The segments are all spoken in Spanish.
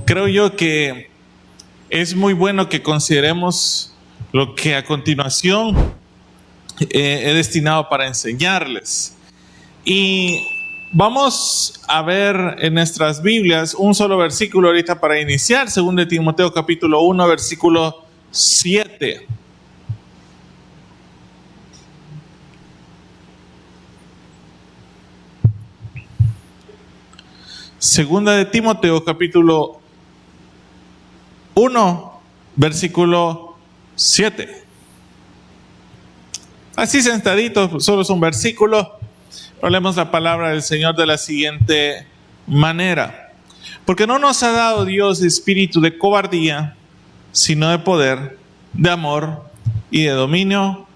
creo yo que es muy bueno que consideremos lo que a continuación he destinado para enseñarles. Y vamos a ver en nuestras Biblias un solo versículo ahorita para iniciar, 2 de Timoteo capítulo 1, versículo 7. Segunda de Timoteo capítulo 1, versículo 7. Así sentadito, solo es un versículo. Hablemos la palabra del Señor de la siguiente manera. Porque no nos ha dado Dios espíritu de cobardía, sino de poder, de amor y de dominio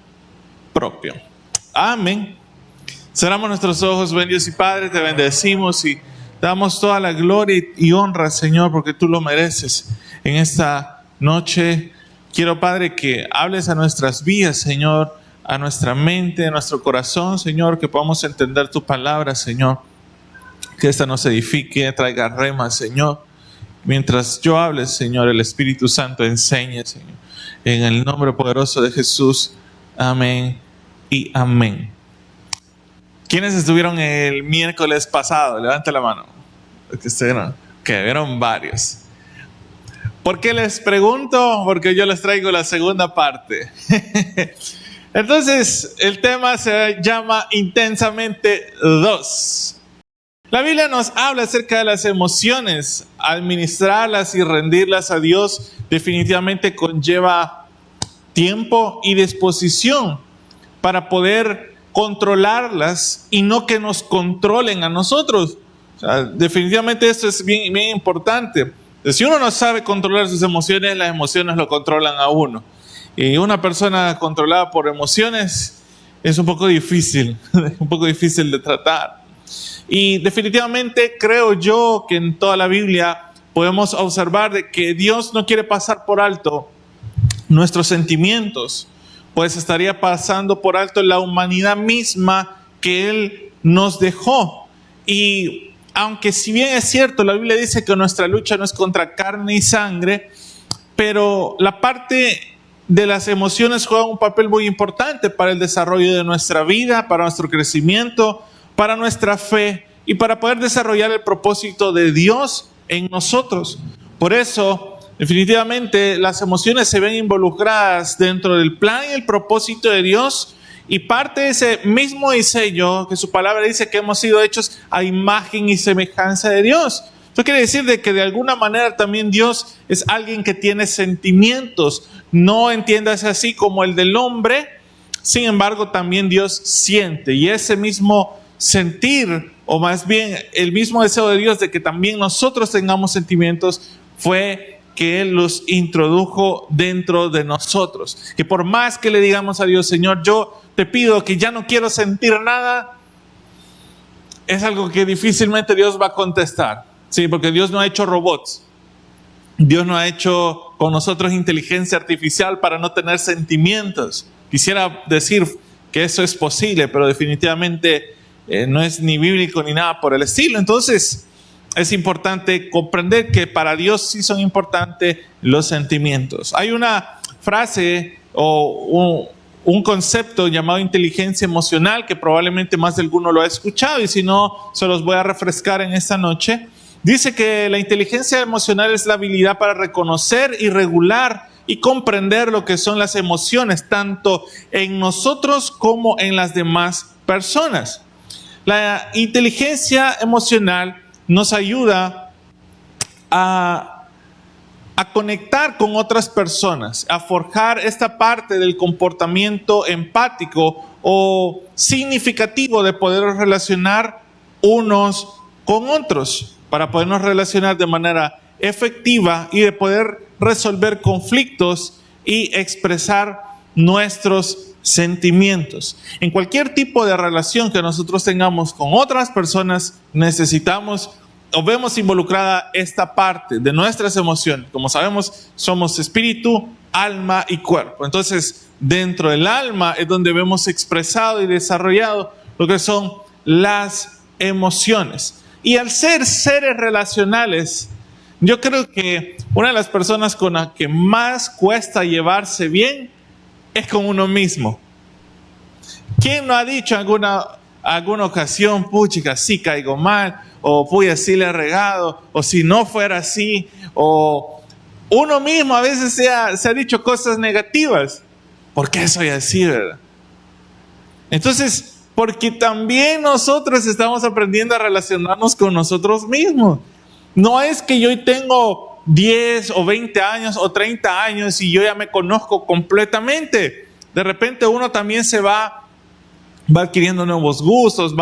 propio. Amén. Cerramos nuestros ojos, buen Dios y Padre, te bendecimos y damos toda la gloria y honra, Señor, porque tú lo mereces. En esta noche quiero, Padre, que hables a nuestras vidas, Señor, a nuestra mente, a nuestro corazón, Señor, que podamos entender tu palabra, Señor. Que esta nos edifique, traiga rema, Señor. Mientras yo hable, Señor, el Espíritu Santo enseñe, Señor. En el nombre poderoso de Jesús. Amén y amén. ¿Quiénes estuvieron el miércoles pasado? Levante la mano. Que vieron varios. ¿Por qué les pregunto? Porque yo les traigo la segunda parte. Entonces, el tema se llama Intensamente 2. La Biblia nos habla acerca de las emociones. Administrarlas y rendirlas a Dios definitivamente conlleva tiempo y disposición para poder controlarlas y no que nos controlen a nosotros. O sea, definitivamente esto es bien importante. Si uno no sabe controlar sus emociones, las emociones lo controlan a uno. Y una persona controlada por emociones es un poco difícil de tratar. Y definitivamente creo yo que en toda la Biblia podemos observar de que Dios no quiere pasar por alto nuestros sentimientos, pues estaría pasando por alto la humanidad misma que Él nos dejó. Y aunque si bien es cierto, la Biblia dice que nuestra lucha no es contra carne y sangre, pero la parte de las emociones juega un papel muy importante para el desarrollo de nuestra vida, para nuestro crecimiento, para nuestra fe y para poder desarrollar el propósito de Dios en nosotros. Por eso, definitivamente, las emociones se ven involucradas dentro del plan y el propósito de Dios, y parte de ese mismo diseño que su palabra dice que hemos sido hechos a imagen y semejanza de Dios. Esto quiere decir de que de alguna manera también Dios es alguien que tiene sentimientos. No entiendas así como el del hombre, sin embargo también Dios siente, y ese mismo sentir, o más bien el mismo deseo de Dios de que también nosotros tengamos sentimientos, fue que Él los introdujo dentro de nosotros. Que por más que le digamos a Dios, Señor, yo te pido que ya no quiero sentir nada, es algo que difícilmente Dios va a contestar. Sí, porque Dios no ha hecho robots. Dios no ha hecho con nosotros inteligencia artificial para no tener sentimientos. Quisiera decir que eso es posible, pero definitivamente no es ni bíblico ni nada por el estilo. Entonces, es importante comprender que para Dios sí son importantes los sentimientos. Hay una frase o un concepto llamado inteligencia emocional que probablemente más de alguno lo ha escuchado, y si no, se los voy a refrescar en esta noche. Dice que la inteligencia emocional es la habilidad para reconocer y regular y comprender lo que son las emociones, tanto en nosotros como en las demás personas. La inteligencia emocional nos ayuda a conectar con otras personas, a forjar esta parte del comportamiento empático o significativo de poder relacionar unos con otros, para podernos relacionar de manera efectiva y de poder resolver conflictos y expresar nuestros sentimientos. En cualquier tipo de relación que nosotros tengamos con otras personas, necesitamos o vemos involucrada esta parte de nuestras emociones. Como sabemos, somos espíritu, alma y cuerpo. Entonces, dentro del alma es donde vemos expresado y desarrollado lo que son las emociones. Y al ser seres relacionales, Yo creo que una de las personas con las que más cuesta llevarse bien es con uno mismo. ¿Quién no ha dicho en alguna ocasión, puchica, sí caigo mal, o puya, sí le he regado, o si no fuera así, o uno mismo a veces se ha dicho cosas negativas? ¿Por qué soy así, verdad? Entonces, porque también nosotros estamos aprendiendo a relacionarnos con nosotros mismos. No es que yo tengo 10 o 20 años o 30 años y yo ya me conozco completamente. De repente uno también se va adquiriendo nuevos gustos,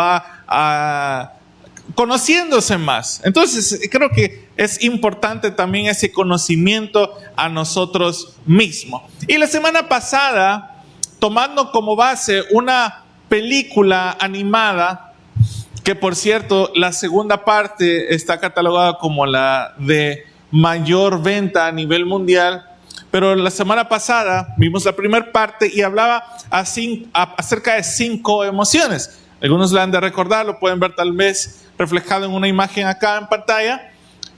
conociéndose más. Entonces, creo que es importante también ese conocimiento a nosotros mismos. Y la semana pasada, tomando como base una película animada, que por cierto, la segunda parte está catalogada como la de mayor venta a nivel mundial, pero la semana pasada vimos la primera parte y hablaba acerca de 5 emociones. Algunos la han de recordar, lo pueden ver tal vez reflejado en una imagen acá en pantalla,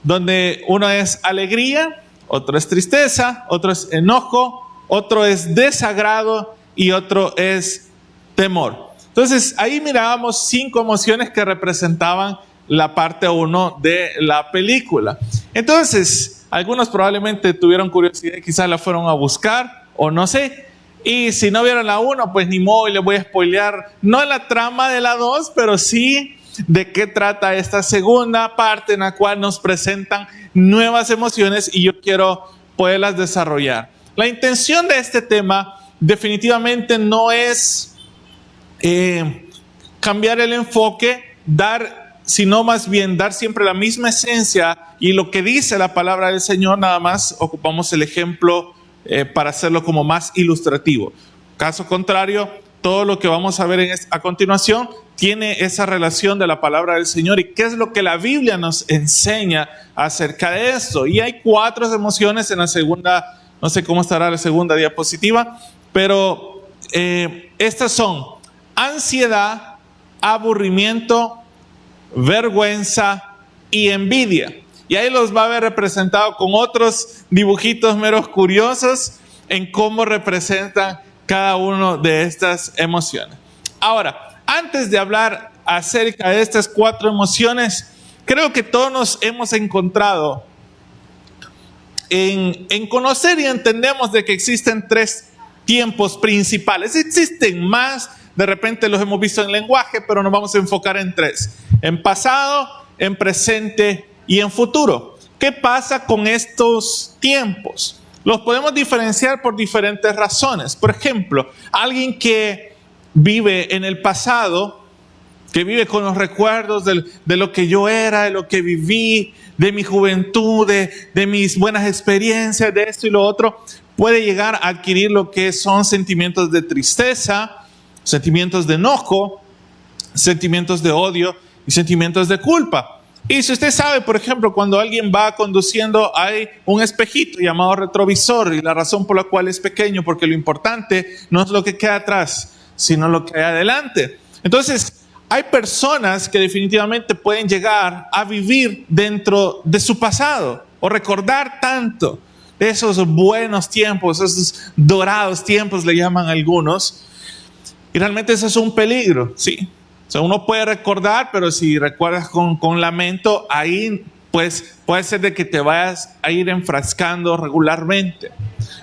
donde uno es alegría, otro es tristeza, otro es enojo, otro es desagrado y otro es temor. Entonces ahí mirábamos 5 emociones que representaban la parte 1 de la película. Entonces, algunos probablemente tuvieron curiosidad y quizás la fueron a buscar o no sé. Y si no vieron la 1, pues ni modo, y les voy a spoilear, no la trama de la 2, pero sí de qué trata esta segunda parte en la cual nos presentan nuevas emociones y yo quiero poderlas desarrollar. La intención de este tema definitivamente no es cambiar el enfoque, sino más bien dar siempre la misma esencia y lo que dice la palabra del Señor. Nada más ocupamos el ejemplo para hacerlo como más ilustrativo. Caso contrario, todo lo que vamos a ver a continuación tiene esa relación de la palabra del Señor y qué es lo que la Biblia nos enseña acerca de esto. Y hay 4 emociones en la segunda, no sé cómo estará la segunda diapositiva, pero estas son ansiedad, aburrimiento, vergüenza y envidia. Y ahí los va a ver representado con otros dibujitos meros curiosos en cómo representan cada una de estas emociones. Ahora, antes de hablar acerca de estas 4 emociones, creo que todos nos hemos encontrado en conocer y entendemos de que existen 3 tiempos principales. Existen más, de repente los hemos visto en lenguaje, pero nos vamos a enfocar en 3. En pasado, en presente y en futuro. ¿Qué pasa con estos tiempos? Los podemos diferenciar por diferentes razones. Por ejemplo, alguien que vive en el pasado, que vive con los recuerdos de lo que yo era, de lo que viví, de mi juventud, de mis buenas experiencias, de esto y lo otro, puede llegar a adquirir lo que son sentimientos de tristeza, sentimientos de enojo, sentimientos de odio y sentimientos de culpa. Y si usted sabe, por ejemplo, cuando alguien va conduciendo hay un espejito llamado retrovisor, y la razón por la cual es pequeño, porque lo importante no es lo que queda atrás, sino lo que hay adelante. Entonces, hay personas que definitivamente pueden llegar a vivir dentro de su pasado o recordar tanto de esos buenos tiempos, esos dorados tiempos le llaman algunos, y realmente eso es un peligro, ¿sí? O sea, uno puede recordar, pero si recuerdas con lamento, ahí pues puede ser de que te vayas a ir enfrascando regularmente.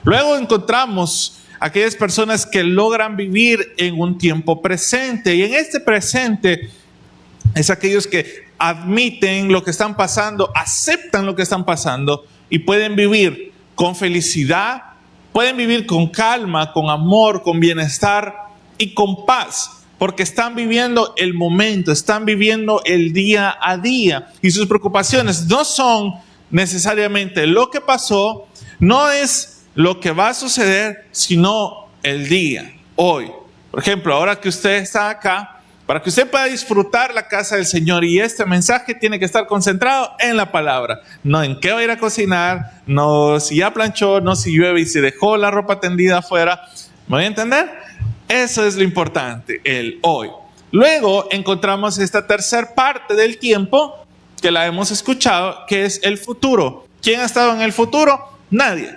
Luego encontramos aquellas personas que logran vivir en un tiempo presente, y en este presente es aquellos que admiten lo que están pasando, aceptan lo que están pasando y pueden vivir con felicidad, pueden vivir con calma, con amor, con bienestar y con paz. Porque están viviendo el momento, están viviendo el día a día. Y sus preocupaciones no son necesariamente lo que pasó, no es lo que va a suceder, sino el día, hoy. Por ejemplo, ahora que usted está acá, para que usted pueda disfrutar la casa del Señor, y este mensaje tiene que estar concentrado en la palabra. No en qué va a ir a cocinar, no si ya planchó, no si llueve y si dejó la ropa tendida afuera. ¿Me voy a entender? Eso es lo importante, el hoy. Luego encontramos esta tercera parte del tiempo que la hemos escuchado, que es el futuro. ¿Quién ha estado en el futuro? Nadie.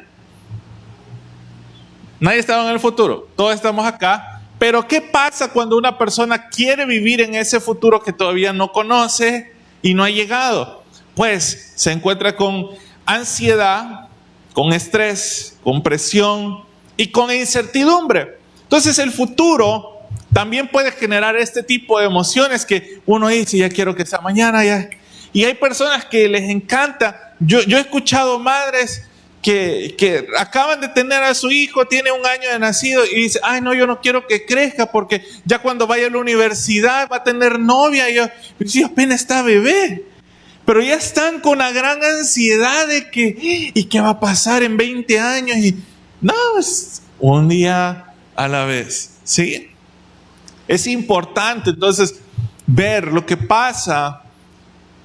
Nadie ha estado en el futuro. Todos estamos acá. Pero ¿qué pasa cuando una persona quiere vivir en ese futuro que todavía no conoce y no ha llegado? Pues se encuentra con ansiedad, con estrés, con presión y con incertidumbre. Entonces el futuro también puede generar este tipo de emociones que uno dice, ya quiero que sea mañana, ya. Y hay personas que les encanta. Yo he escuchado madres que acaban de tener a su hijo, tiene 1 año de nacido y dice, ay no, yo no quiero que crezca porque ya cuando vaya a la universidad va a tener novia. Y yo apenas está bebé. Pero ya están con la gran ansiedad de que, ¿y qué va a pasar en 20 años? Y no, es un día a la vez, ¿sí? Es importante entonces ver lo que pasa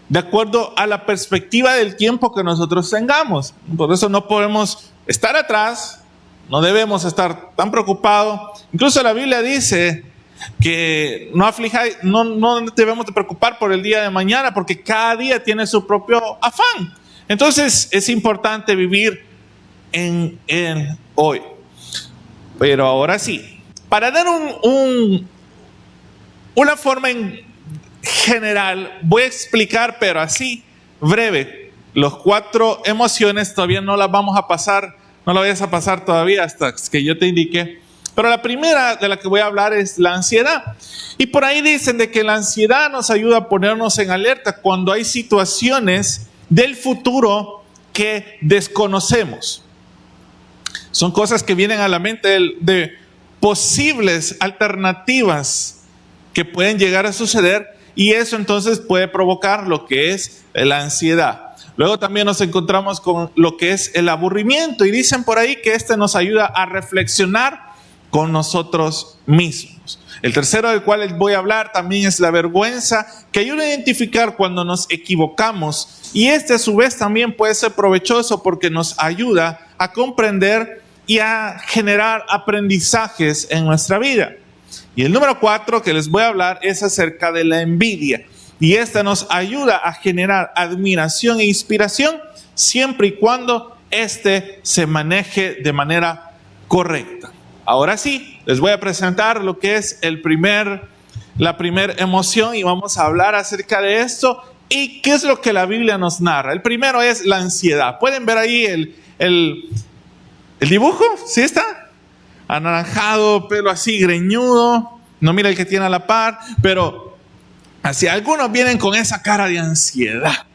de acuerdo a la perspectiva del tiempo que nosotros tengamos. Por eso no podemos estar atrás, no debemos estar tan preocupados. Incluso la Biblia dice que no debemos de preocupar por el día de mañana, porque cada día tiene su propio afán. Entonces es importante vivir en hoy. Pero ahora sí, para dar una forma en general, voy a explicar, pero así, breve, los 4 emociones. Todavía no las vamos a pasar, no las vayas a pasar todavía hasta que yo te indique. Pero la primera de la que voy a hablar es la ansiedad. Y por ahí dicen de que la ansiedad nos ayuda a ponernos en alerta cuando hay situaciones del futuro que desconocemos. Son cosas que vienen a la mente de posibles alternativas que pueden llegar a suceder, y eso entonces puede provocar lo que es la ansiedad. Luego también nos encontramos con lo que es el aburrimiento, y dicen por ahí que este nos ayuda a reflexionar con nosotros mismos. El tercero del cual les voy a hablar también es la vergüenza, que ayuda a identificar cuando nos equivocamos, y este a su vez también puede ser provechoso porque nos ayuda a comprender y a generar aprendizajes en nuestra vida. Y el número 4 que les voy a hablar es acerca de la envidia, y esta nos ayuda a generar admiración e inspiración siempre y cuando este se maneje de manera correcta. Ahora sí, les voy a presentar lo que es la primera emoción, y vamos a hablar acerca de esto y qué es lo que la Biblia nos narra. El primero es la ansiedad. ¿Pueden ver ahí el dibujo? ¿Sí está? Anaranjado, pelo así greñudo. No mira el que tiene a la par, pero así algunos vienen con esa cara de ansiedad.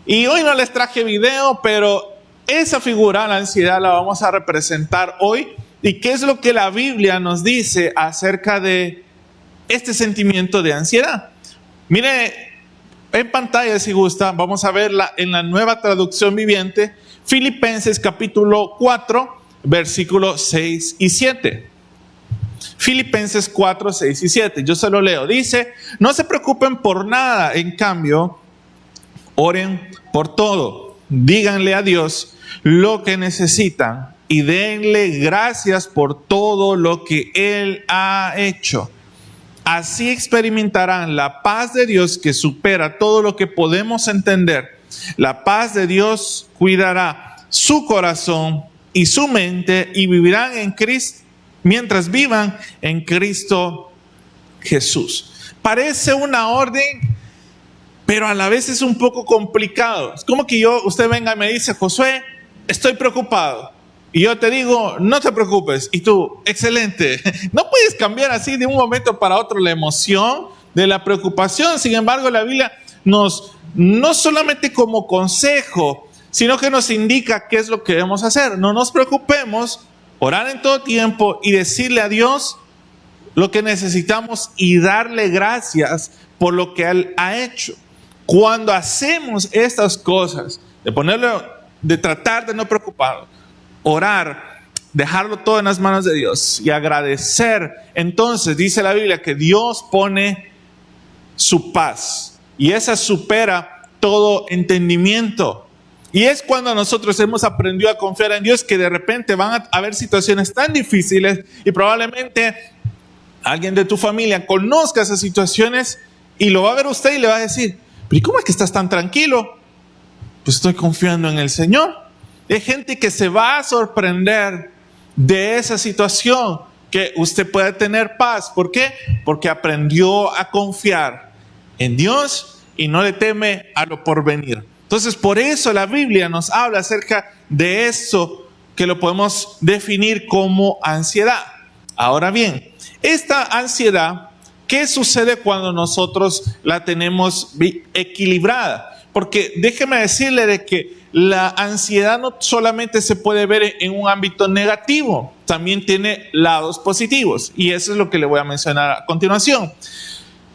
Y hoy no les traje video, pero esa figura, la ansiedad, la vamos a representar hoy. ¿Y qué es lo que la Biblia nos dice acerca de este sentimiento de ansiedad? Mire en pantalla, si gusta, vamos a verla en la Nueva Traducción Viviente, Filipenses capítulo 4, versículos 6 y 7. Filipenses 4, 6 y 7. Yo se lo leo. Dice, no se preocupen por nada, en cambio, oren por todo. Díganle a Dios lo que necesitan y denle gracias por todo lo que Él ha hecho. Así experimentarán la paz de Dios que supera todo lo que podemos entender. La paz de Dios cuidará su corazón y su mente, y vivirán en Cristo, mientras vivan en Cristo Jesús. Parece una orden, pero a la vez es un poco complicado. Es como que usted venga y me dice, Josué, estoy preocupado. Y yo te digo, no te preocupes. Y tú, excelente. No puedes cambiar así de un momento para otro la emoción de la preocupación. Sin embargo, la Biblia no solamente como consejo, sino que nos indica qué es lo que debemos hacer. No nos preocupemos, orar en todo tiempo y decirle a Dios lo que necesitamos y darle gracias por lo que Él ha hecho. Cuando hacemos estas cosas, de tratar de no preocuparnos, orar, dejarlo todo en las manos de Dios y agradecer, entonces dice la Biblia que Dios pone su paz, y esa supera todo entendimiento. Y es cuando nosotros hemos aprendido a confiar en Dios que de repente van a haber situaciones tan difíciles, y probablemente alguien de tu familia conozca esas situaciones y lo va a ver usted y le va a decir, pero ¿cómo es que estás tan tranquilo? Pues estoy confiando en el Señor. Hay gente que se va a sorprender de esa situación, que usted puede tener paz. ¿Por qué? Porque aprendió a confiar en Dios y no le teme a lo porvenir. Entonces, por eso la Biblia nos habla acerca de esto, que lo podemos definir como ansiedad. Ahora bien, esta ansiedad, ¿qué sucede cuando nosotros la tenemos equilibrada? Porque déjeme decirle de que la ansiedad no solamente se puede ver en un ámbito negativo, también tiene lados positivos. Y eso es lo que le voy a mencionar a continuación.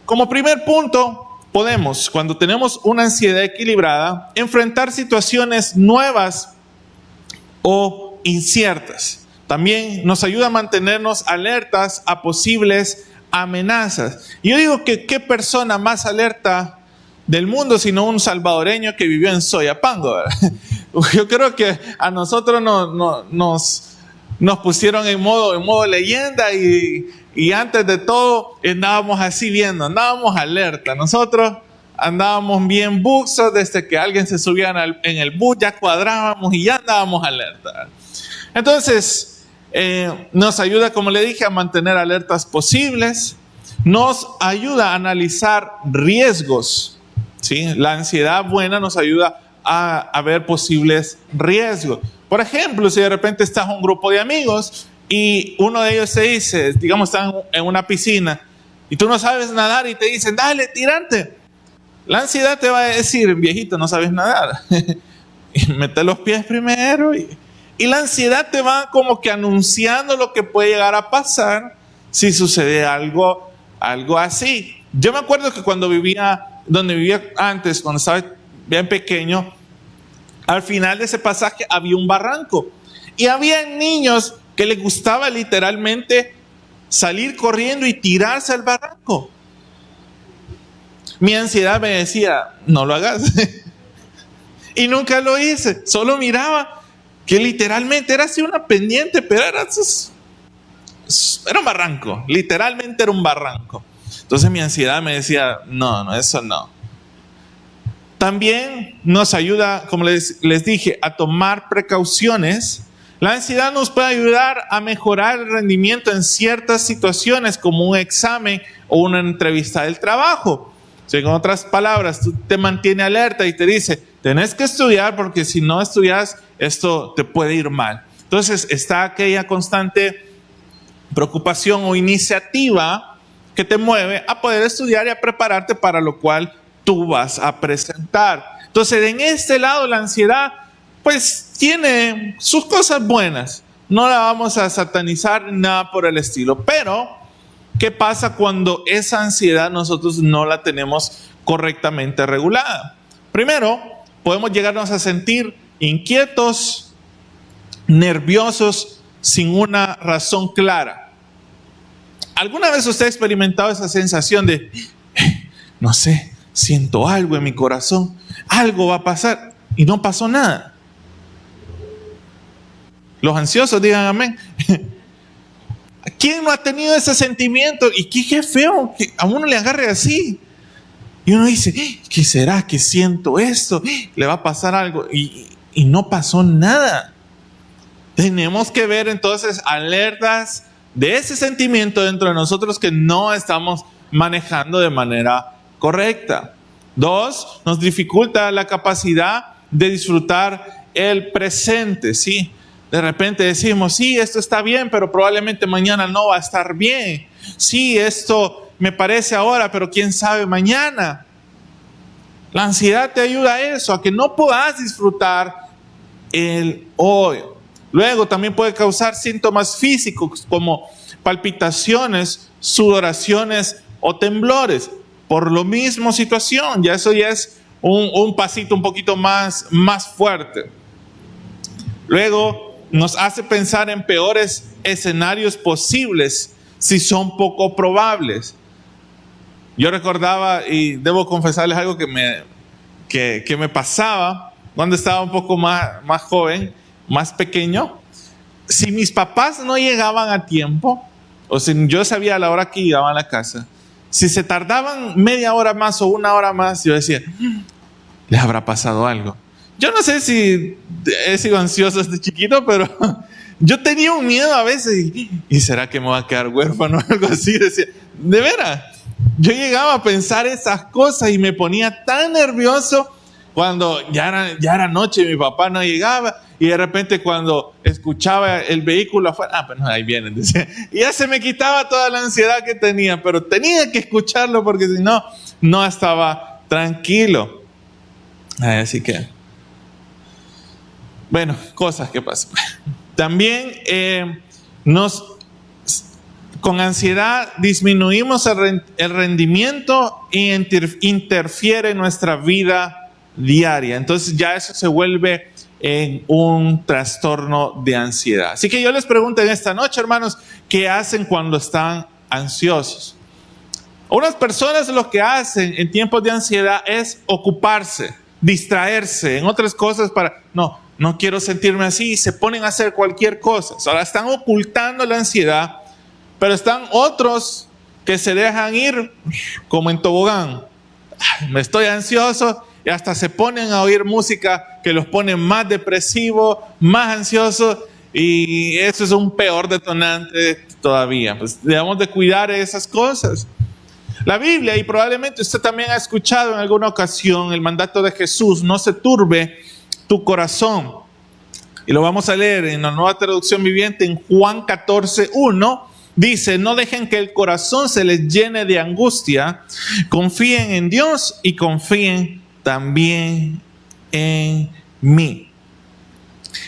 Como primer punto, podemos, cuando tenemos una ansiedad equilibrada, enfrentar situaciones nuevas o inciertas. También nos ayuda a mantenernos alertas a posibles amenazas. Y yo digo que qué persona más alerta del mundo sino un salvadoreño que vivió en Soyapango, ¿verdad? Yo creo que a nosotros nos pusieron en modo leyenda y antes de todo andábamos así viendo, andábamos alerta. Nosotros andábamos bien buxos desde que alguien se subía en el bus, ya cuadrábamos y ya andábamos alerta. Entonces, nos ayuda, como le dije, a mantener alertas posibles, nos ayuda a analizar riesgos, ¿sí? La ansiedad buena nos ayuda a ver posibles riesgos. Por ejemplo, si de repente estás en un grupo de amigos y uno de ellos te dice, digamos, están en una piscina y tú no sabes nadar y te dicen, dale, tírate. La ansiedad te va a decir, viejito, no sabes nadar. Mete los pies primero y la ansiedad te va como que anunciando lo que puede llegar a pasar si sucede algo así. Yo me acuerdo que cuando donde vivía antes, cuando estaba bien pequeño, al final de ese pasaje había un barranco. Y había niños que les gustaba literalmente salir corriendo y tirarse al barranco. Mi ansiedad me decía, no lo hagas. Y nunca lo hice. Solo miraba que literalmente era así una pendiente, pero era un barranco. Literalmente era un barranco. Entonces mi ansiedad me decía, no, eso no. También nos ayuda, como les dije, a tomar precauciones. La ansiedad nos puede ayudar a mejorar el rendimiento en ciertas situaciones, como un examen o una entrevista del trabajo. O sea, en otras palabras, tú te mantienes alerta y te dice, tenés que estudiar porque si no estudias, esto te puede ir mal. Entonces está aquella constante preocupación o iniciativa que te mueve a poder estudiar y a prepararte para lo cual tú vas a presentar. Entonces, en este lado, la ansiedad, pues, tiene sus cosas buenas. No la vamos a satanizar, nada por el estilo. Pero, ¿qué pasa cuando esa ansiedad nosotros no la tenemos correctamente regulada? Primero, podemos llegarnos a sentir inquietos, nerviosos, sin una razón clara. ¿Alguna vez usted ha experimentado esa sensación de, no sé, siento algo en mi corazón, algo va a pasar y no pasó nada? Los ansiosos digan amén. ¿Quién no ha tenido ese sentimiento? Y qué feo que a uno le agarre así. Y uno dice, ¿qué será que siento esto? ¿Le va a pasar algo? Y no pasó nada. Tenemos que ver entonces alertas de ese sentimiento dentro de nosotros que no estamos manejando de manera correcta. 2, nos dificulta la capacidad de disfrutar el presente, ¿sí? De repente decimos, sí, esto está bien, pero probablemente mañana no va a estar bien. Sí, esto me parece ahora, pero quién sabe mañana. La ansiedad te ayuda a eso, a que no puedas disfrutar el hoy. Luego también puede causar síntomas físicos como palpitaciones, sudoraciones o temblores. Por lo mismo situación, eso ya es un pasito un poquito más fuerte. Luego nos hace pensar en peores escenarios posibles si son poco probables. Yo recordaba, y debo confesarles algo que me pasaba cuando estaba un poco más joven, más pequeño. Si mis papás no llegaban a tiempo, o si yo sabía a la hora que llegaban a la casa, si se tardaban media hora más o una hora más, yo decía, ¿les habrá pasado algo? Yo no sé si he sido ansioso desde chiquito, pero yo tenía un miedo a veces. ¿Y será que me voy a quedar huérfano o algo así? Decía, de veras, yo llegaba a pensar esas cosas y me ponía tan nervioso cuando ya era noche y mi papá no llegaba. Y de repente cuando escuchaba el vehículo afuera, pues no, ahí vienen, decía. Y ya se me quitaba toda la ansiedad que tenía, pero tenía que escucharlo porque si no, no estaba tranquilo. Así que, bueno, cosas que pasan. También con ansiedad disminuimos el rendimiento y interfiere en nuestra vida diaria. Entonces ya eso se vuelve en un trastorno de ansiedad. Así que yo les pregunto en esta noche, hermanos, ¿qué hacen cuando están ansiosos? Unas personas lo que hacen en tiempos de ansiedad es ocuparse, distraerse en otras cosas no quiero sentirme así, y se ponen a hacer cualquier cosa. Ahora están ocultando la ansiedad, pero están otros que se dejan ir como en tobogán. Me estoy ansioso y hasta se ponen a oír música que los pone más depresivos, más ansiosos, y eso es un peor detonante todavía. Pues debemos de cuidar esas cosas. La Biblia, y probablemente usted también ha escuchado en alguna ocasión el mandato de Jesús: no se turbe tu corazón. Y lo vamos a leer en la Nueva Traducción Viviente en Juan 14:1. Dice: no dejen que el corazón se les llene de angustia, confíen en Dios y confíen también en mí.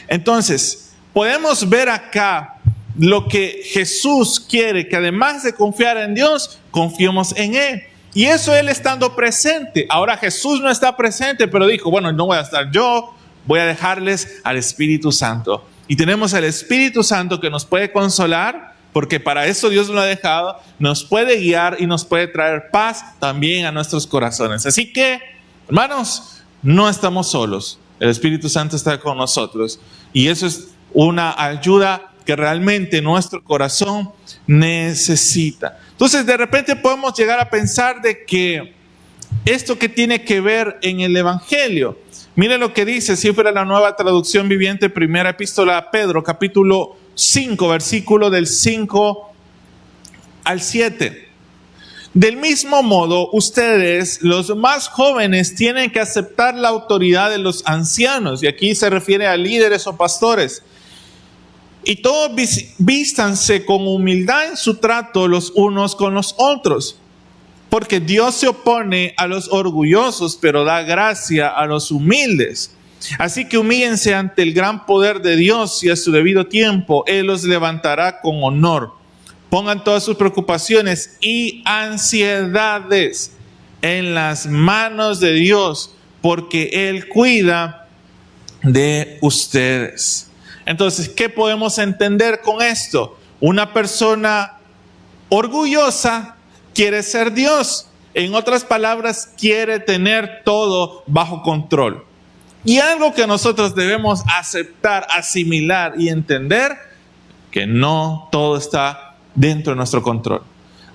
Entonces, podemos ver acá lo que Jesús quiere, que además de confiar en Dios, confiemos en Él. Y eso Él estando presente. Ahora Jesús no está presente, pero dijo, bueno, no voy a estar yo, voy a dejarles al Espíritu Santo. Y tenemos al Espíritu Santo que nos puede consolar, porque para eso Dios lo ha dejado, nos puede guiar y nos puede traer paz también a nuestros corazones. Así que, hermanos, no estamos solos. El Espíritu Santo está con nosotros. Y eso es una ayuda que realmente nuestro corazón necesita. Entonces, de repente podemos llegar a pensar de que esto que tiene que ver en el Evangelio. Mire lo que dice, siempre la Nueva Traducción Viviente, primera epístola a Pedro, capítulo 5, versículo del 5 al 7. Del mismo modo, ustedes, los más jóvenes, tienen que aceptar la autoridad de los ancianos. Y aquí se refiere a líderes o pastores. Y todos vístanse con humildad en su trato los unos con los otros. Porque Dios se opone a los orgullosos, pero da gracia a los humildes. Así que humíllense ante el gran poder de Dios y a su debido tiempo Él los levantará con honor. Pongan todas sus preocupaciones y ansiedades en las manos de Dios, porque Él cuida de ustedes. Entonces, ¿qué podemos entender con esto? Una persona orgullosa quiere ser Dios. En otras palabras, quiere tener todo bajo control. Y algo que nosotros debemos aceptar, asimilar y entender, que no todo está dentro de nuestro control.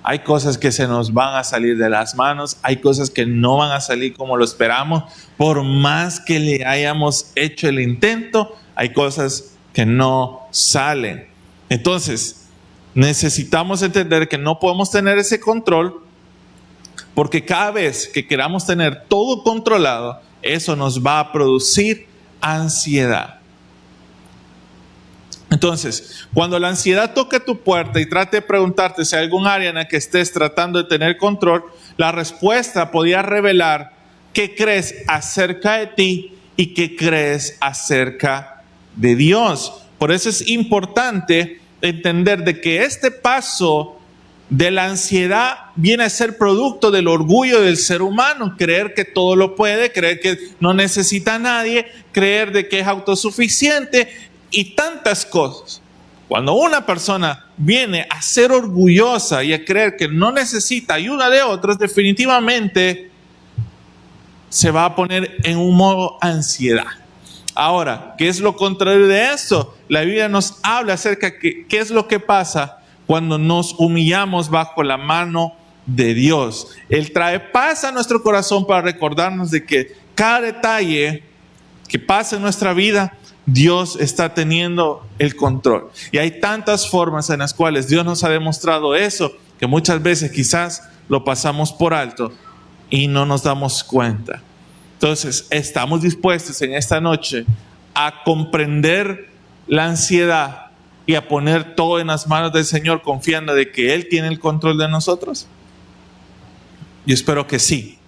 Hay cosas que se nos van a salir de las manos, hay cosas que no van a salir como lo esperamos, por más que le hayamos hecho el intento, hay cosas que no salen. Entonces, necesitamos entender que no podemos tener ese control, porque cada vez que queramos tener todo controlado, eso nos va a producir ansiedad. Entonces, cuando la ansiedad toque tu puerta y trate de preguntarte si hay algún área en la que estés tratando de tener control, la respuesta podría revelar qué crees acerca de ti y qué crees acerca de Dios. Por eso es importante entender de que este paso de la ansiedad viene a ser producto del orgullo del ser humano, creer que todo lo puede, creer que no necesita a nadie, creer de que es autosuficiente y tantas cosas. Cuando una persona viene a ser orgullosa y a creer que no necesita ayuda de otros, definitivamente se va a poner en un modo ansiedad. Ahora, ¿qué es lo contrario de esto? La Biblia nos habla acerca de qué es lo que pasa cuando nos humillamos bajo la mano de Dios. Él trae paz a nuestro corazón para recordarnos de que cada detalle que pasa en nuestra vida, Dios está teniendo el control. Y hay tantas formas en las cuales Dios nos ha demostrado eso, que muchas veces quizás lo pasamos por alto y no nos damos cuenta. Entonces, estamos dispuestos en esta noche a comprender la ansiedad y a poner todo en las manos del Señor, confiando de que Él tiene el control de nosotros. Yo espero que sí.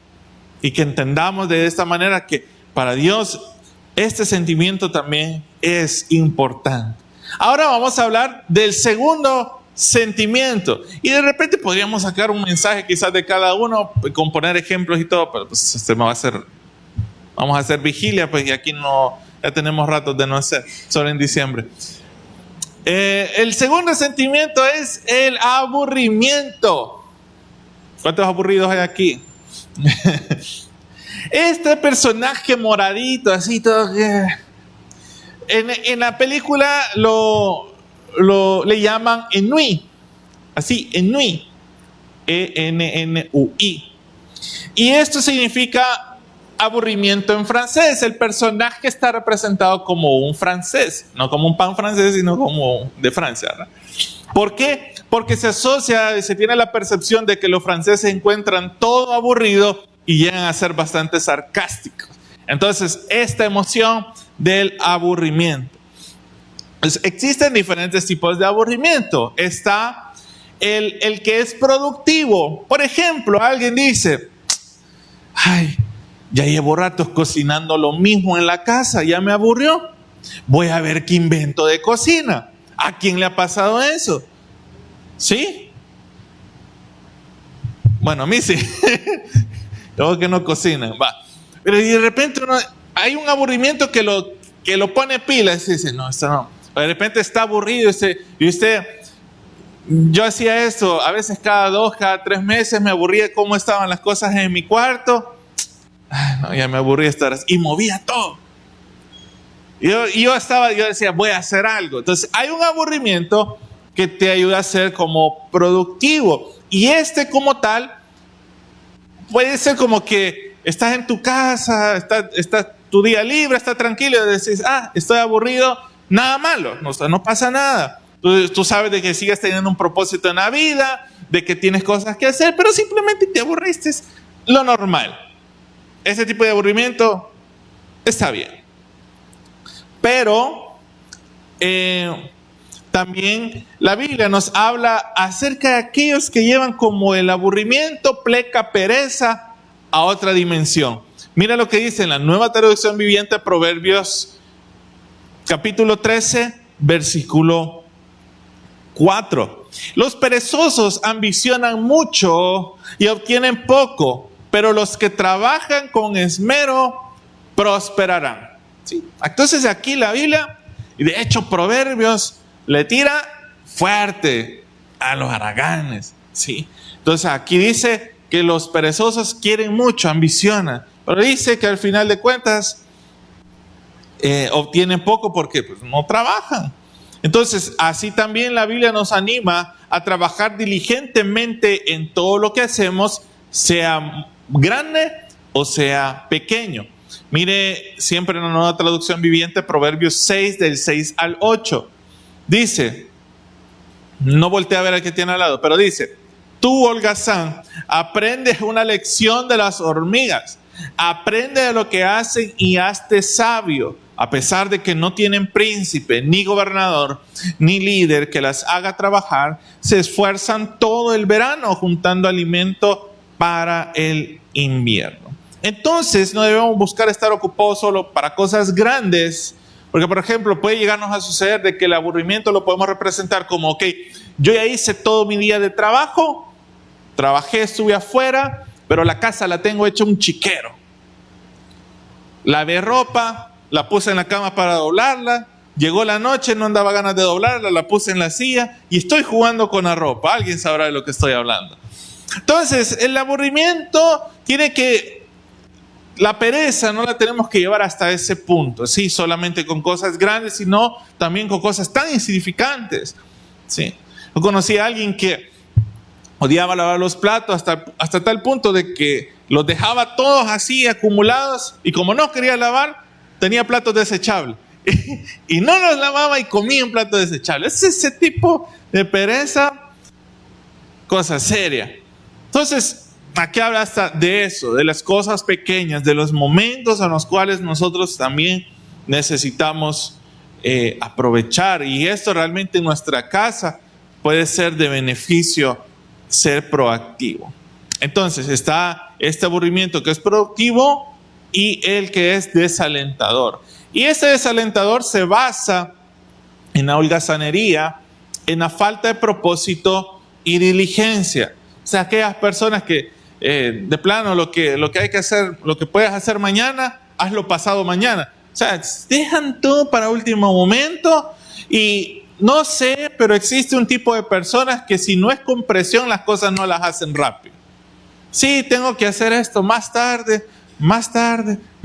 Y que entendamos de esta manera que para Dios este sentimiento también es importante. Ahora vamos a hablar del segundo sentimiento. Y de repente podríamos sacar un mensaje quizás de cada uno, con poner ejemplos y todo, pero pues vamos a hacer vigilia, pues, y aquí ya tenemos ratos de no hacer, solo en diciembre. El segundo sentimiento es el aburrimiento. ¿Cuántos aburridos hay aquí? Este personaje moradito, así todo. En la película le llaman Ennui. Así, Ennui. E-N-N-U-I. Y esto significa aburrimiento en francés. El personaje está representado como un francés, no como un pan francés, sino como de Francia, ¿verdad? ¿Por qué? Porque se tiene la percepción de que los franceses encuentran todo aburrido y llegan a ser bastante sarcásticos. Entonces, esta emoción del aburrimiento. Pues, existen diferentes tipos de aburrimiento. Está el que es productivo. Por ejemplo, alguien dice, ay, ya llevo ratos cocinando lo mismo en la casa, ya me aburrió. Voy a ver qué invento de cocina. ¿A quién le ha pasado eso? ¿Sí? Bueno, a mí sí. Luego que no cocinan, va. Pero de repente hay un aburrimiento que lo pone pilas y dice, no, esto no. De repente está aburrido y usted, yo hacía esto, a veces cada 2, cada 3 meses me aburría cómo estaban las cosas en mi cuarto. Ay, no, ya me aburría estar así. Y movía todo. Yo decía, voy a hacer algo. Entonces, hay un aburrimiento que te ayuda a ser como productivo. Y como tal, puede ser como que estás en tu casa, está tu día libre, estás tranquilo y decís, estoy aburrido, nada malo, no pasa nada. Tú sabes de que sigues teniendo un propósito en la vida, de que tienes cosas que hacer, pero simplemente te aburriste, es lo normal. Ese tipo de aburrimiento está bien. Pero también la Biblia nos habla acerca de aquellos que llevan como el aburrimiento, pleca, pereza a otra dimensión. Mira lo que dice en la Nueva Traducción Viviente, Proverbios capítulo 13, versículo 4. Los perezosos ambicionan mucho y obtienen poco, pero los que trabajan con esmero prosperarán. ¿Sí? Entonces aquí la Biblia, y de hecho Proverbios, le tira fuerte a los haraganes. ¿Sí? Entonces aquí dice que los perezosos quieren mucho, ambicionan, pero dice que al final de cuentas obtienen poco porque pues, no trabajan. Entonces así también la Biblia nos anima a trabajar diligentemente en todo lo que hacemos, sea grande o sea pequeño. Mire siempre en la Nueva Traducción Viviente, Proverbios 6, del 6 al 8. Dice, no voltea a ver al que tiene al lado, pero dice, tú, holgazán, aprende una lección de las hormigas. Aprende de lo que hacen y hazte sabio. A pesar de que no tienen príncipe, ni gobernador, ni líder que las haga trabajar, se esfuerzan todo el verano juntando alimento para el invierno. Entonces no debemos buscar estar ocupados solo para cosas grandes, porque por ejemplo puede llegarnos a suceder de que el aburrimiento lo podemos representar como, ok, yo ya hice todo mi día de trabajo, trabajé, estuve afuera, pero la casa la tengo hecha un chiquero. Lavé ropa, la puse en la cama para doblarla, llegó la noche, no andaba ganas de doblarla, la puse en la silla y estoy jugando con la ropa. Alguien sabrá de lo que estoy hablando. Entonces el aburrimiento la pereza no la tenemos que llevar hasta ese punto, ¿sí? Solamente con cosas grandes, sino también con cosas tan insignificantes, ¿sí? Yo conocí a alguien que odiaba lavar los platos hasta tal punto de que los dejaba todos así acumulados y como no quería lavar, tenía platos desechables. Y no los lavaba y comía un plato desechable. Es ese tipo de pereza, cosa seria. Entonces, aquí habla hasta de eso, de las cosas pequeñas, de los momentos en los cuales nosotros también necesitamos aprovechar. Y esto realmente en nuestra casa puede ser de beneficio, ser proactivo. Entonces, está este aburrimiento que es productivo y el que es desalentador. Y ese desalentador se basa en la holgazanería, en la falta de propósito y diligencia. O sea, aquellas personas que de plano lo que hay que hacer, lo que puedes hacer mañana, hazlo pasado mañana. O sea, dejan todo para último momento y no sé, pero existe un tipo de personas que si no es con presión, las cosas no las hacen rápido. Sí, tengo que hacer esto más tarde,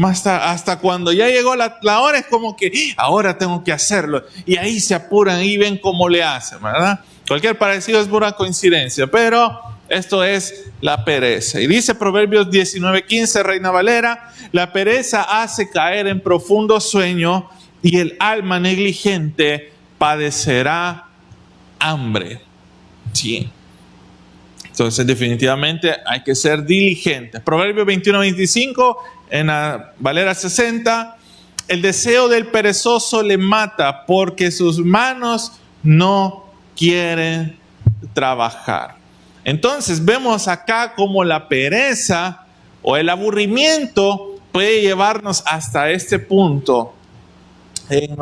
hasta cuando ya llegó la hora es como que ahora tengo que hacerlo. Y ahí se apuran y ven cómo le hacen, ¿verdad? Cualquier parecido es pura coincidencia, pero esto es la pereza. Y dice Proverbios 19:15, Reina Valera, la pereza hace caer en profundo sueño y el alma negligente padecerá hambre. Sí. Entonces, definitivamente hay que ser diligentes. Proverbios 21:25, en la Valera 60, el deseo del perezoso le mata porque sus manos no quieren trabajar. Entonces, vemos acá como la pereza o el aburrimiento puede llevarnos hasta este punto en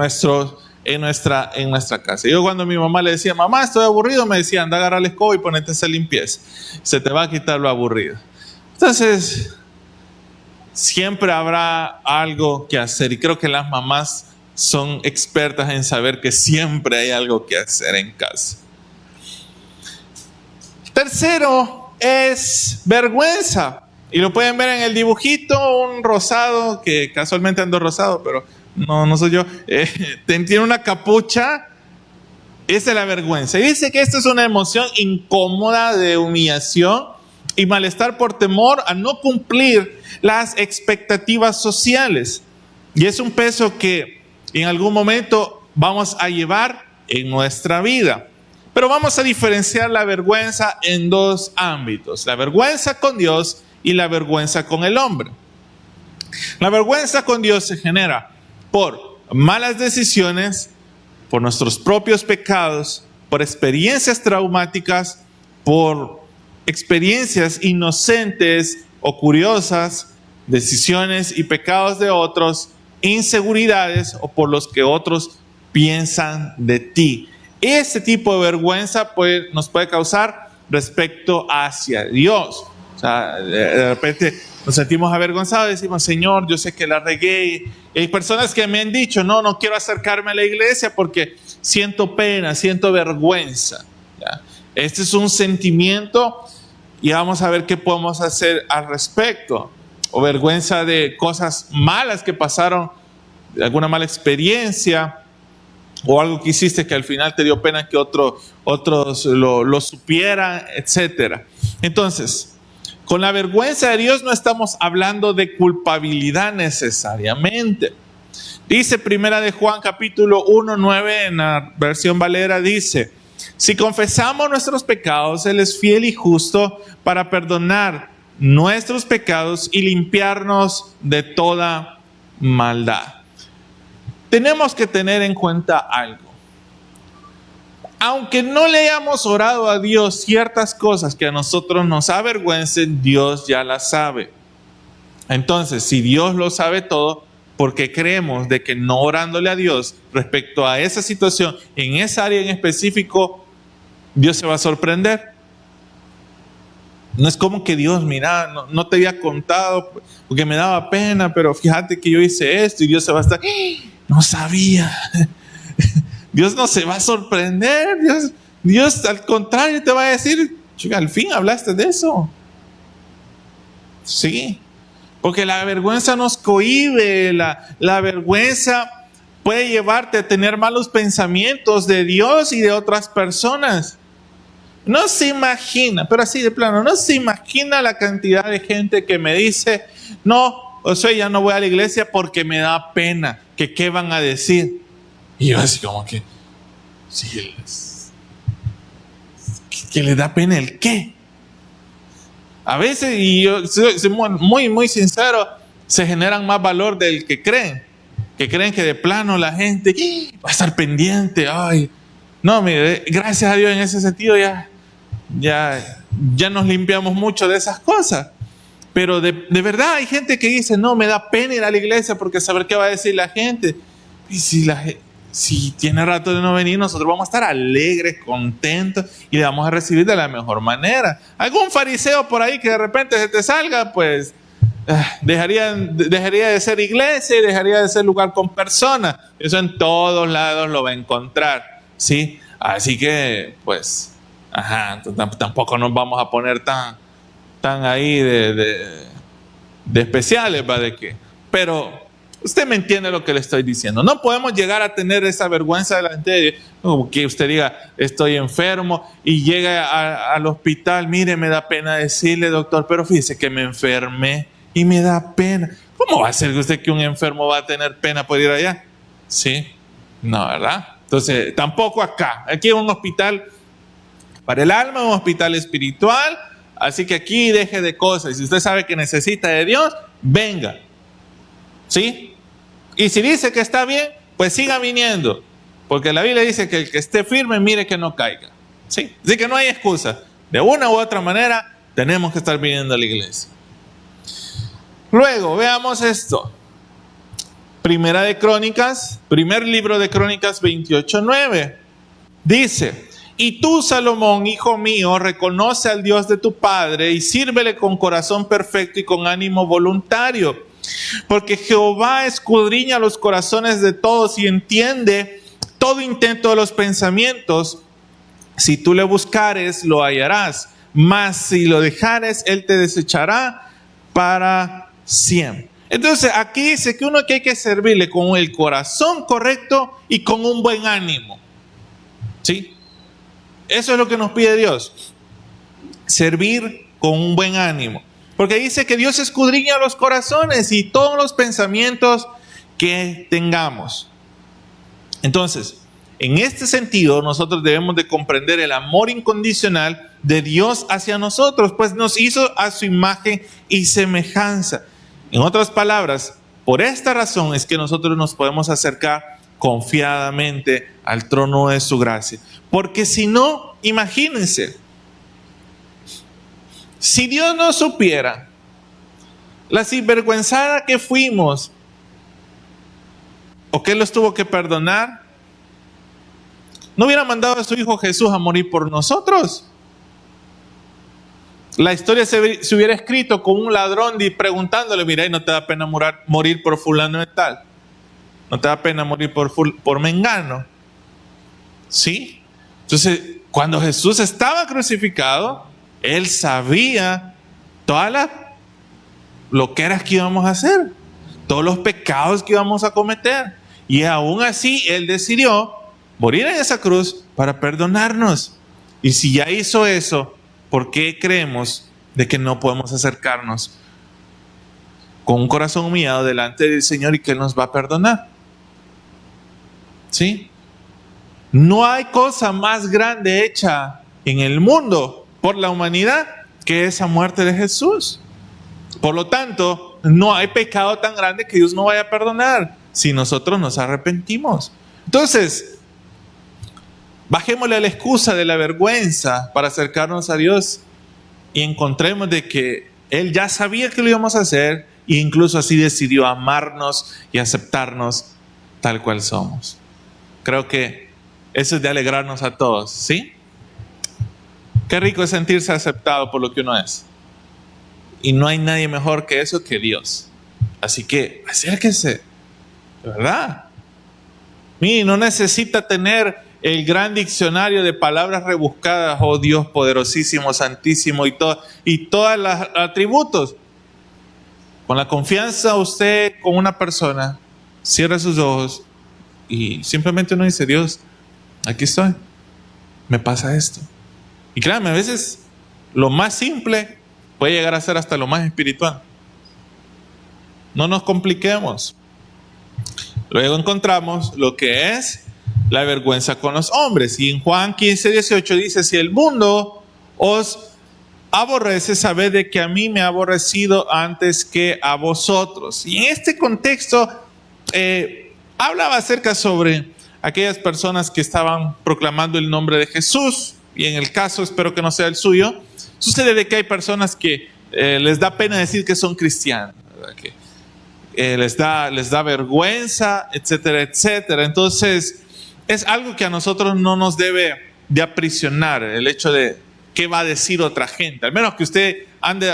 nuestra casa. Yo cuando mi mamá le decía, mamá, estoy aburrido, me decía, anda a agarrar la escoba y ponete a hacer limpieza. Se te va a quitar lo aburrido. Entonces, siempre habrá algo que hacer. Y creo que las mamás son expertas en saber que siempre hay algo que hacer en casa. Tercero es vergüenza. Y lo pueden ver en el dibujito, un rosado, que casualmente ando rosado, pero no soy yo. Tiene una capucha. Esa es la vergüenza. Y dice que esto es una emoción incómoda de humillación y malestar por temor a no cumplir las expectativas sociales. Y es un peso que en algún momento vamos a llevar en nuestra vida. Pero vamos a diferenciar la vergüenza en dos ámbitos. La vergüenza con Dios y la vergüenza con el hombre. La vergüenza con Dios se genera por malas decisiones, por nuestros propios pecados, por experiencias traumáticas, por experiencias inocentes o curiosas, decisiones y pecados de otros, inseguridades o por los que otros piensan de ti. Ese tipo de vergüenza nos puede causar respecto hacia Dios. O sea, de repente nos sentimos avergonzados y decimos, Señor, yo sé que la regué. Y hay personas que me han dicho, no quiero acercarme a la iglesia porque siento pena, siento vergüenza. ¿Ya? Este es un sentimiento y vamos a ver qué podemos hacer al respecto. O vergüenza de cosas malas que pasaron, de alguna mala experiencia, o algo que hiciste que al final te dio pena que otros lo supieran, etc. Entonces, con la vergüenza de Dios no estamos hablando de culpabilidad necesariamente. Dice Primera de Juan capítulo 1:9 en la versión Valera, dice, si confesamos nuestros pecados, Él es fiel y justo para perdonar nuestros pecados y limpiarnos de toda maldad. Tenemos que tener en cuenta algo. Aunque no le hayamos orado a Dios ciertas cosas que a nosotros nos avergüencen, Dios ya las sabe. Entonces, si Dios lo sabe todo, ¿por qué creemos de que no orándole a Dios respecto a esa situación, en esa área en específico, Dios se va a sorprender? No es como que Dios, mira, no te había contado porque me daba pena, pero fíjate que yo hice esto y Dios se va a estar, no sabía. Dios no se va a sorprender. Dios al contrario te va a decir, chica, al fin hablaste de eso. Sí, porque la vergüenza nos cohíbe, la vergüenza puede llevarte a tener malos pensamientos de Dios y de otras personas. No se imagina, pero así de plano, no se imagina la cantidad de gente que me dice, no, Josué, ya no voy a la iglesia porque me da pena, que qué van a decir. Y yo así como que, sí, que les da pena el qué. A veces, y yo soy muy, muy sincero, se generan más valor del que creen que de plano la gente va a estar pendiente. Ay, no, mire, gracias a Dios en ese sentido ya nos limpiamos mucho de esas cosas. Pero de verdad hay gente que dice, no, me da pena ir a la iglesia porque saber qué va a decir la gente. Y si tiene rato de no venir, nosotros vamos a estar alegres, contentos y le vamos a recibir de la mejor manera. Algún fariseo por ahí que de repente se te salga, pues dejaría de ser iglesia y dejaría de ser lugar con personas. Eso en todos lados lo va a encontrar, ¿sí? Así que, pues, tampoco nos vamos a poner tan ahí de especiales, ¿va? Pero usted me entiende lo que le estoy diciendo. No podemos llegar a tener esa vergüenza delante de Dios, como que usted diga, estoy enfermo y llega al hospital, mire, me da pena decirle, doctor, pero fíjese que me enfermé y me da pena. ¿Cómo va a ser usted que un enfermo va a tener pena por ir allá? Sí, no, ¿verdad? Entonces, tampoco acá. Aquí es un hospital para el alma, un hospital espiritual. Así que aquí deje de cosas. Y si usted sabe que necesita de Dios, venga. ¿Sí? Y si dice que está bien, pues siga viniendo. Porque la Biblia dice que el que esté firme, mire que no caiga. ¿Sí? Así que no hay excusa. De una u otra manera, tenemos que estar viniendo a la iglesia. Luego, veamos esto. Primer libro de Crónicas 28:9. Dice: y tú, Salomón, hijo mío, reconoce al Dios de tu padre y sírvele con corazón perfecto y con ánimo voluntario. Porque Jehová escudriña los corazones de todos y entiende todo intento de los pensamientos. Si tú le buscares, lo hallarás. Mas si lo dejares, él te desechará para siempre. Entonces aquí dice que hay que servirle con el corazón correcto y con un buen ánimo. ¿Sí? Eso es lo que nos pide Dios. Servir con un buen ánimo. Porque dice que Dios escudriña los corazones y todos los pensamientos que tengamos. Entonces, en este sentido, nosotros debemos de comprender el amor incondicional de Dios hacia nosotros, pues nos hizo a su imagen y semejanza. En otras palabras, por esta razón es que nosotros nos podemos acercar confiadamente al trono de su gracia. Porque si no, imagínense, si Dios no supiera la sinvergüenzada que fuimos, o que Él los tuvo que perdonar, no hubiera mandado a su Hijo Jesús a morir por nosotros. La historia se hubiera escrito con un ladrón y preguntándole, mira, ¿no te da pena morir por fulano de tal? ¿No te da pena morir por mengano? ¿Sí? Entonces, cuando Jesús estaba crucificado, Él sabía todas lo que era que íbamos a hacer, todos los pecados que íbamos a cometer. Y aún así, Él decidió morir en esa cruz para perdonarnos. Y si ya hizo eso, ¿por qué creemos de que no podemos acercarnos con un corazón humillado delante del Señor y que Él nos va a perdonar? ¿Sí? No hay cosa más grande hecha en el mundo por la humanidad que esa muerte de Jesús. Por lo tanto, no hay pecado tan grande que Dios no vaya a perdonar si nosotros nos arrepentimos. Entonces, bajémosle a la excusa de la vergüenza para acercarnos a Dios y encontremos de que Él ya sabía que lo íbamos a hacer e incluso así decidió amarnos y aceptarnos tal cual somos. Creo que eso es de alegrarnos a todos, ¿sí? Qué rico es sentirse aceptado por lo que uno es. Y no hay nadie mejor que eso que Dios. Así que acérquese, de verdad. Mire, no necesita tener el gran diccionario de palabras rebuscadas, oh Dios poderosísimo, santísimo y todos los atributos. Con la confianza usted con una persona, cierra sus ojos y simplemente uno dice, Dios, aquí estoy, me pasa esto. Y créanme, a veces lo más simple puede llegar a ser hasta lo más espiritual. No nos compliquemos. Luego encontramos lo que es la vergüenza con los hombres. Y en Juan 15:18 dice, si el mundo os aborrece, sabed de que a mí me ha aborrecido antes que a vosotros. Y en este contexto hablaba acerca sobre aquellas personas que estaban proclamando el nombre de Jesús. Y en el caso, espero que no sea el suyo, sucede de que hay personas que les da pena decir que son cristianos, ¿verdad? Que les da vergüenza, etcétera, etcétera. Entonces, es algo que a nosotros no nos debe de aprisionar, el hecho de qué va a decir otra gente. Al menos que usted ande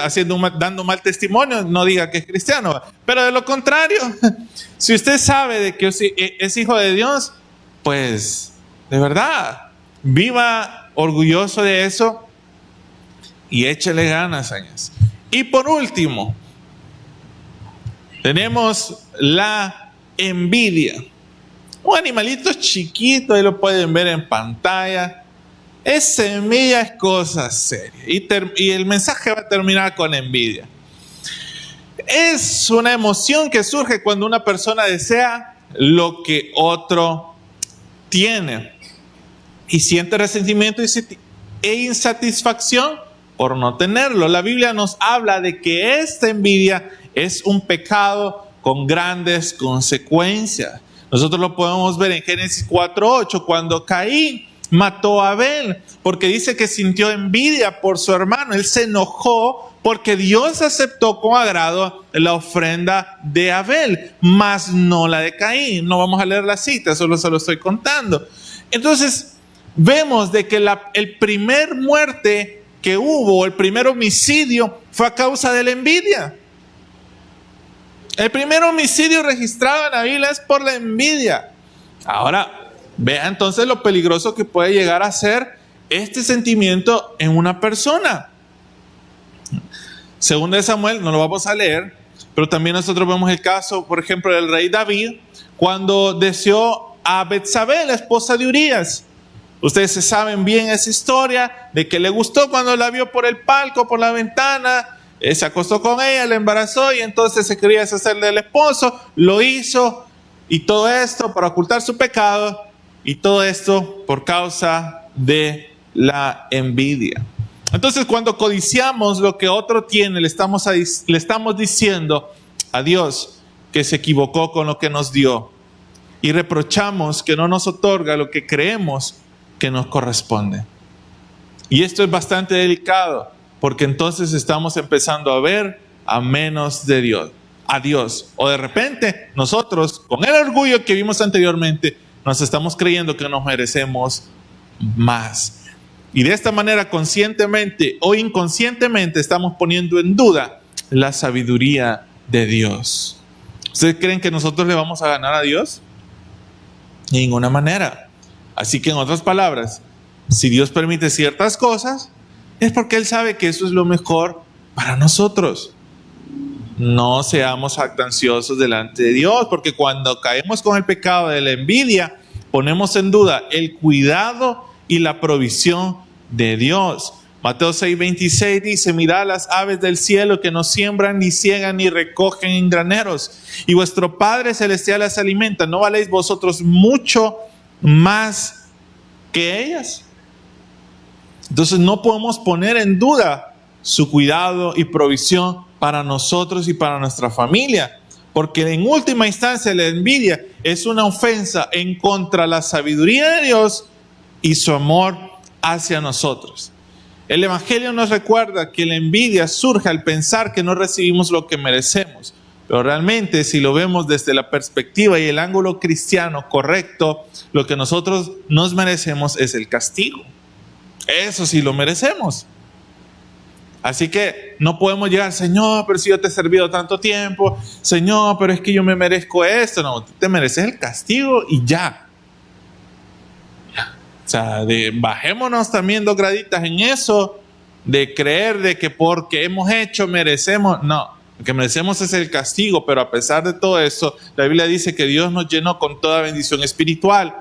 dando mal testimonio, no diga que es cristiano. Pero de lo contrario, si usted sabe de que es hijo de Dios, pues, de verdad, viva orgulloso de eso y échele ganas a eso. Y por último, tenemos la envidia. Un animalito chiquito, ahí lo pueden ver en pantalla. Esa envidia es cosa seria. Y el mensaje va a terminar con envidia. Es una emoción que surge cuando una persona desea lo que otro tiene y siente resentimiento e insatisfacción por no tenerlo. La Biblia nos habla de que esta envidia es un pecado con grandes consecuencias. Nosotros lo podemos ver en Génesis 4:8, cuando Caín mató a Abel, porque dice que sintió envidia por su hermano. Él se enojó porque Dios aceptó con agrado la ofrenda de Abel, mas no la de Caín. No vamos a leer la cita, solo se lo estoy contando. Entonces, vemos de que el primer muerte que hubo, el primer homicidio, fue a causa de la envidia. El primer homicidio registrado en la Biblia es por la envidia. Ahora, vea entonces lo peligroso que puede llegar a ser este sentimiento en una persona. Segunda de Samuel, no lo vamos a leer, pero también nosotros vemos el caso, por ejemplo, del rey David, cuando deseó a Betsabé, la esposa de Urías. Ustedes se saben bien esa historia de que le gustó cuando la vio por el palco, por la ventana, se acostó con ella, la embarazó y entonces se quería deshacerle del esposo, lo hizo y todo esto para ocultar su pecado y todo esto por causa de la envidia. Entonces, cuando codiciamos lo que otro tiene, le estamos diciendo a Dios que se equivocó con lo que nos dio y reprochamos que no nos otorga lo que creemos que nos corresponde. Y esto es bastante delicado, porque entonces estamos empezando a ver a menos de Dios, a Dios. O de repente nosotros, con el orgullo que vimos anteriormente, nos estamos creyendo que nos merecemos más. Y de esta manera, conscientemente o inconscientemente, estamos poniendo en duda la sabiduría de Dios. ¿Ustedes creen que nosotros le vamos a ganar a Dios? De ninguna manera. Así que, en otras palabras, si Dios permite ciertas cosas, es porque Él sabe que eso es lo mejor para nosotros. No seamos jactanciosos delante de Dios, porque cuando caemos con el pecado de la envidia, ponemos en duda el cuidado y la provisión de Dios. Mateo 6:26 dice, mirad las aves del cielo que no siembran, ni ciegan, ni recogen en graneros, y vuestro Padre Celestial las alimenta. ¿No valéis vosotros mucho más que ellas? Entonces no podemos poner en duda su cuidado y provisión para nosotros y para nuestra familia, porque en última instancia la envidia es una ofensa en contra de la sabiduría de Dios y su amor hacia nosotros. El Evangelio nos recuerda que la envidia surge al pensar que no recibimos lo que merecemos. Pero realmente, si lo vemos desde la perspectiva y el ángulo cristiano correcto, lo que nosotros nos merecemos es el castigo. Eso sí lo merecemos. Así que no podemos llegar, Señor, pero si yo te he servido tanto tiempo, Señor, pero es que yo me merezco esto. No, te mereces el castigo y ya. O sea, bajémonos también 2 graditas en eso, de creer de que porque hemos hecho merecemos. No, lo que merecemos es el castigo, pero a pesar de todo eso, la Biblia dice que Dios nos llenó con toda bendición espiritual.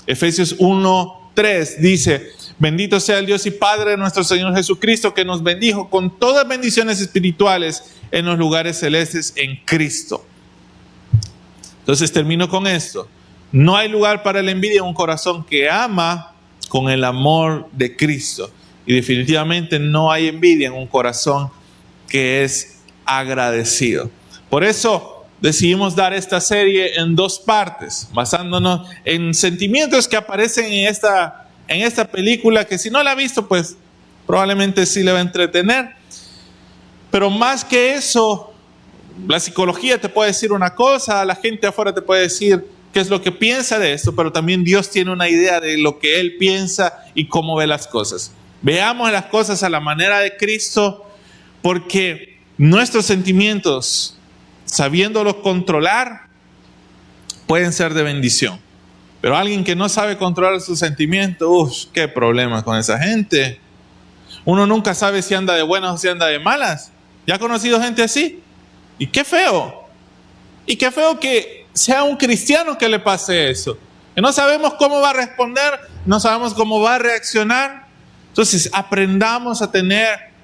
Efesios 1:3 dice, bendito sea el Dios y Padre de nuestro Señor Jesucristo, que nos bendijo con todas bendiciones espirituales en los lugares celestes en Cristo. Entonces termino con esto. No hay lugar para la envidia en un corazón que ama con el amor de Cristo. Y definitivamente no hay envidia en un corazón que es agradecido. Por eso decidimos dar esta serie en 2 partes, basándonos en sentimientos que aparecen en esta película, que si no la ha visto, pues probablemente sí le va a entretener. Pero más que eso, la psicología te puede decir una cosa, la gente afuera te puede decir qué es lo que piensa de esto, pero también Dios tiene una idea de lo que Él piensa y cómo ve las cosas. Veamos las cosas a la manera de Cristo, porque nuestros sentimientos, sabiéndolos controlar, pueden ser de bendición. Pero alguien que no sabe controlar sus sentimientos, qué problema con esa gente. Uno nunca sabe si anda de buenas o si anda de malas. ¿Ya ha conocido gente así? Y qué feo. Y qué feo que sea un cristiano que le pase eso. Que no sabemos cómo va a responder, no sabemos cómo va a reaccionar. Entonces aprendamos a tener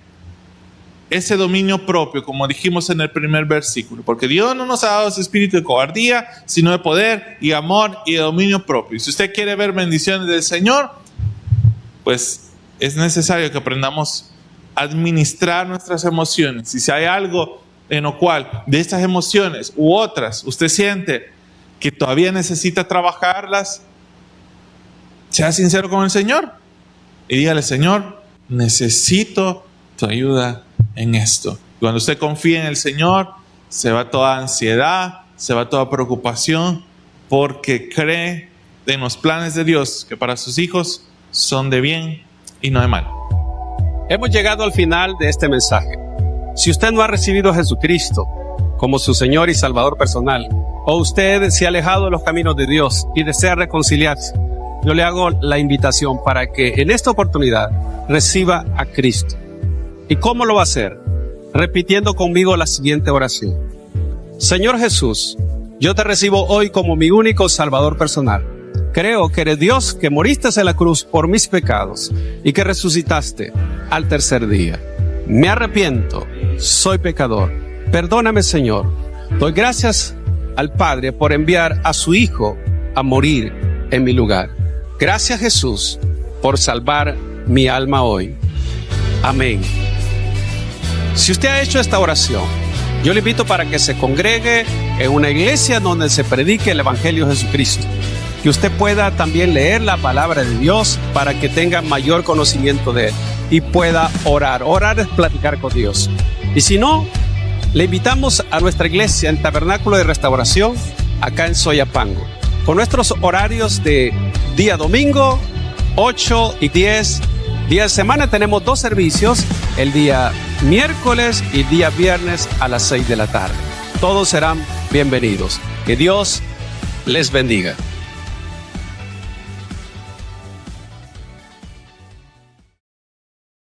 ese dominio propio, como dijimos en el primer versículo. Porque Dios no nos ha dado ese espíritu de cobardía, sino de poder y amor y de dominio propio. Y si usted quiere ver bendiciones del Señor, pues es necesario que aprendamos a administrar nuestras emociones. Y si hay algo en lo cual de estas emociones u otras usted siente que todavía necesita trabajarlas, sea sincero con el Señor y dígale: Señor, necesito tu ayuda en esto. Cuando usted confía en el Señor, se va toda ansiedad, se va toda preocupación, porque cree en los planes de Dios, que para sus hijos son de bien y no de mal. Hemos llegado al final de este mensaje. Si usted no ha recibido a Jesucristo como su Señor y Salvador personal, o usted se ha alejado de los caminos de Dios y desea reconciliarse, yo le hago la invitación para que en esta oportunidad reciba a Cristo. ¿Y cómo lo va a hacer? Repitiendo conmigo la siguiente oración. Señor Jesús, yo te recibo hoy como mi único Salvador personal. Creo que eres Dios, que moriste en la cruz por mis pecados y que resucitaste al tercer día. Me arrepiento, soy pecador. Perdóname, Señor. Doy gracias al Padre por enviar a su Hijo a morir en mi lugar. Gracias, Jesús, por salvar mi alma hoy. Amén. Si usted ha hecho esta oración, yo le invito para que se congregue en una iglesia donde se predique el Evangelio de Jesucristo. Que usted pueda también leer la palabra de Dios para que tenga mayor conocimiento de Él y pueda orar. Orar es platicar con Dios. Y si no, le invitamos a nuestra iglesia en Tabernáculo de Restauración, acá en Soyapango, con nuestros horarios de día domingo, 8 y 10. Día de semana tenemos 2 servicios, el día miércoles y día viernes a las 6 de la tarde. Todos serán bienvenidos. Que Dios les bendiga.